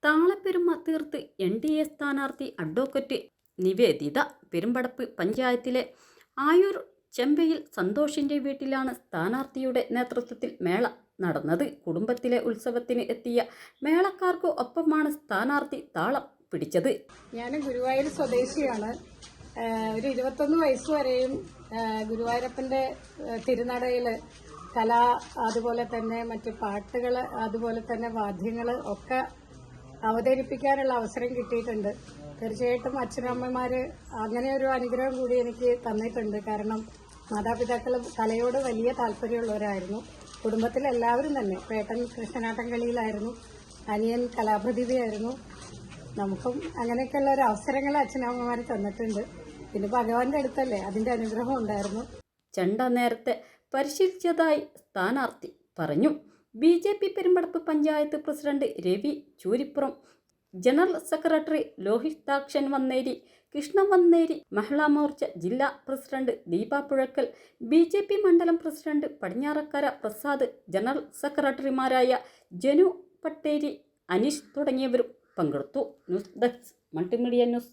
താളപ്പെരുമ തീർത്ത് NDA സ്ഥാനാർത്ഥി advocate Nivedita Perumpadappu പഞ്ചായത്തിലെ ആയൂർ ചെമ്പയിൽ സന്തോഷിന്റെ വീട്ടിലാണ് സ്ഥാനാർത്ഥിയുടെ നേതൃത്വത്തിൽ മേള നടന്നത്. കുടുംബത്തിലെ ഉത്സവത്തിന് എത്തിയ മേളക്കാർക്ക് ഒപ്പമാണ് സ്ഥാനാർത്ഥി താളം പിടിച്ചത്. ഞാൻ ഗുരുവായൂർ സ്വദേശിയാണ്. ഒരു 21 വയസ്സ് വരെയും ഗുരുവായൂരപ്പന്റെ തിരുനടയിൽ കല, അതുപോലെ തന്നെ മറ്റ് പാട്ടുകൾ, അതുപോലെ തന്നെ വാദ്യങ്ങൾ ഒക്കെ അവതരിപ്പിക്കാനുള്ള അവസരം കിട്ടിയിട്ടുണ്ട്. തീർച്ചയായിട്ടും അച്ഛനമ്മമാര് അങ്ങനെ ഒരു അനുഗ്രഹം കൂടി എനിക്ക് തന്നിട്ടുണ്ട്. കാരണം മാതാപിതാക്കൾ കലയോട് വലിയ താല്പര്യമുള്ളവരായിരുന്നു. കുടുംബത്തിലെല്ലാവരും തന്നെ. പേട്ടൻ കൃഷ്ണനാട്ടം കളിയിലായിരുന്നു, അനിയൻ കലാപ്രതിഭയായിരുന്നു. നമുക്കും അങ്ങനെയൊക്കെയുള്ള ഒരു അവസരങ്ങൾ അച്ഛനമ്മമാർ തന്നിട്ടുണ്ട്. പിന്നെ ഭഗവാന്റെ അടുത്തല്ലേ, അതിന്റെ അനുഗ്രഹം ഉണ്ടായിരുന്നു. ചെണ്ട നേരത്തെ പരിശീലിച്ചതായി സ്ഥാനാർത്ഥി പറഞ്ഞു. BJP Perumpadappu panchayat president Ravi Churippuram, general secretary Lohithakshan Vanneri, Krishna Vanneri, Mahila Morcha ജില്ലാ പ്രസിഡന്റ് ദീപ പുഴക്കൽ, BJP മണ്ഡലം പ്രസിഡന്റ് പടിഞ്ഞാറക്കര പ്രസാദ്, ജനറൽ സെക്രട്ടറിമാരായ ജനു പട്ടേരി, അനീഷ് തുടങ്ങിയവരും പങ്കെടുത്തു. News desk multimedia news.